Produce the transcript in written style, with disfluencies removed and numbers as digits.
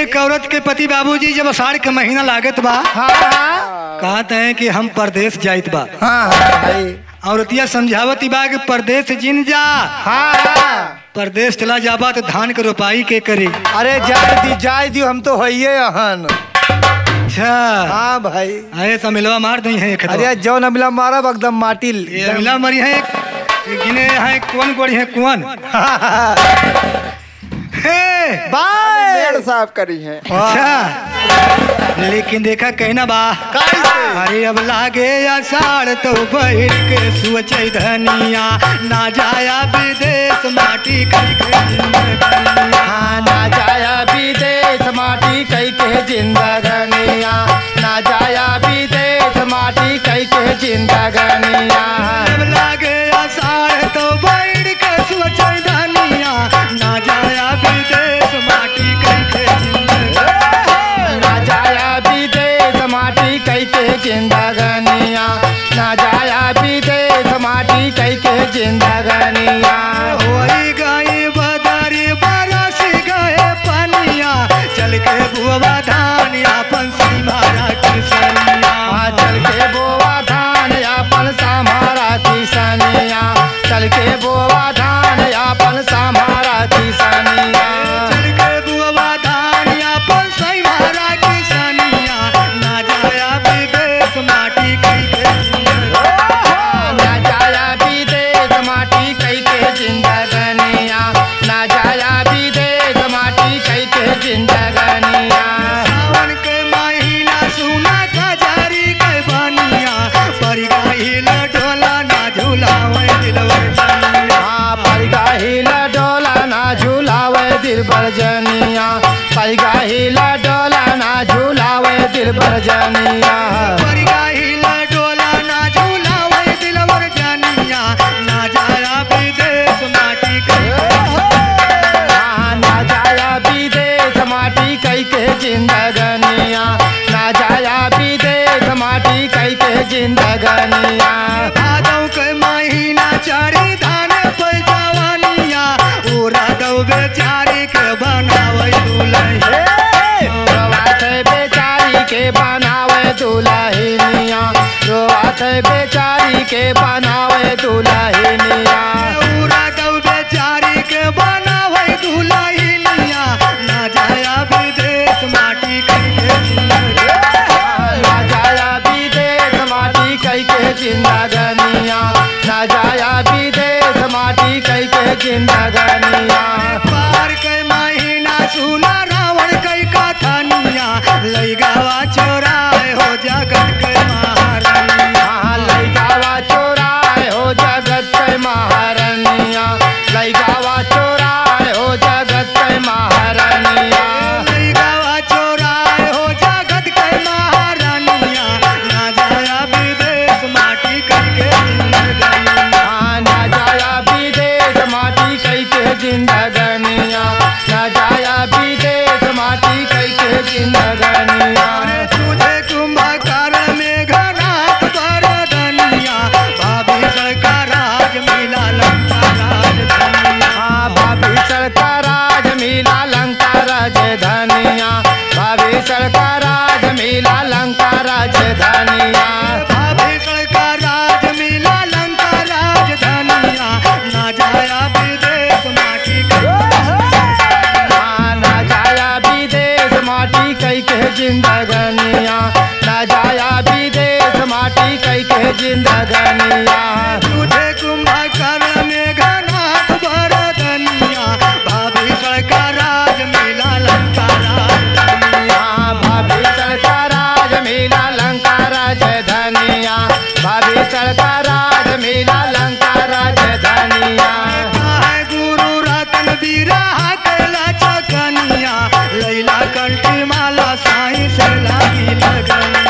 एक औरत के पति बाबूजी जब आषाढ़ के महीना लागत बा कहते हैं कि हम परदेश जाइत बा। औरतिया समझावती बा कि परदेश जिन जा। परदेश चला जाबा तो धान के रोपाई के करी। अरे जाय दी हम तो होइए अहन। अच्छा हाँ भाई अरे तो मिलवा मार दी है। अरे जो न मिला मारा एकदम माटी मिला मरी है गिने है कौन गोड़ी है कौन पेड़ साफ करी है। अच्छा लेकिन देखा कहना बा अरे अब लागे आषाढ़ तो बैठ के सोचे धनिया ना जाया विदेश माटी कई के ना जाया विदेश माटी कई के जिंदगनिया ना जाया विदेश माटी कई के जिंदगनिया। अब लागे आषाढ़ तो बैठ के सोचे धनिया ना जाया विदेश माटी कई के ना जाया विदेश माटी कई के जिंदगनिया ना जाया विदेश माटी कई के जिंदगनिया। होई गई बदारी बरस गए पनिया चल के बुआ धान अपन सीमारा किसनिया चल के बोवा धान अपन सामारा किसनिया चल के बोवा धान अपन सामारा किसनिया चल के बुआ धान अपन सीमारा किसनिया ना जाया विदेश माटी कई के ना जाया विदेश माटी कई के जिंदगनिया ना जाया विदेश माटी कई के जिंदगनिया। सावन के महीना सुना खजारी के बनिया पर गाहिल ढोला ना झुलावे दिलवर परिगाहिला डोला ना झूलावे दिल बरजनिया परिगाहिला डोला ना झूलावे दिल बरजनिया पर गाहिल ढोला ना झुलावे दिलवर जनिया ना जाया विदेश माटी कई ना जाया विदेश माटी कई के जिंदगनिया ना जाया विदेश माटी कई के जिंदगनिया। भादव के महीना चढ़ी धान पे जवानिया उरा दो बेचारी के बनावे दुल्हन रोवात बेचारी के बनावे दुल्हनिया रोवात बेचारी के बनावे दुल्हनिया उरा दो बेचारी के बनावे दुल्हनिया ना जाया विदेश माटी कई ना जाया विदेश माटी कई के जिंदगनिया ना जाया विदेश माटी कई के जिंदगनिया। पार के महीना सुना रावण कई कथनिया लई गावा चोराए हो जगत के महारानिया लैगावा चोराए हो जगत के महारानिया लैगावा चोराए हो जगत के महारानिया लई गावा चोराए हो जगत के महारानिया ना जाया विदेश माटी करके ना जाया विदेश माटी कई के जिंदगनिया ना जाया विदेश माटी कई के जिंदगनिया। तुझे कुंभकर्ण में घनाथ बरदनिया भाभी का राज मिला लंका राजधनिया भाभी सड़का राज मिला लंका राजधनिया भाभी सड़का राज मिला लंका राजधनिया भाभी का राज मिला लंका राजधनिया ना जाया विदेश माटी ना जाया विदेश माटी कई के जिंदगनिया ना जाया विदेश माटी कई के जिंदगनिया। तुझे कुंभकर्ण में घनाथ बरदनिया भाभी का राज मिला लंका राजधनिया भाभी सड़का राज मिला लंका राजधनिया भाभी सड़का राज मिला लंका राजधनिया। गुरु रतन बीरा कैला चकनिया लैला कंठी माला साई से लागी लगन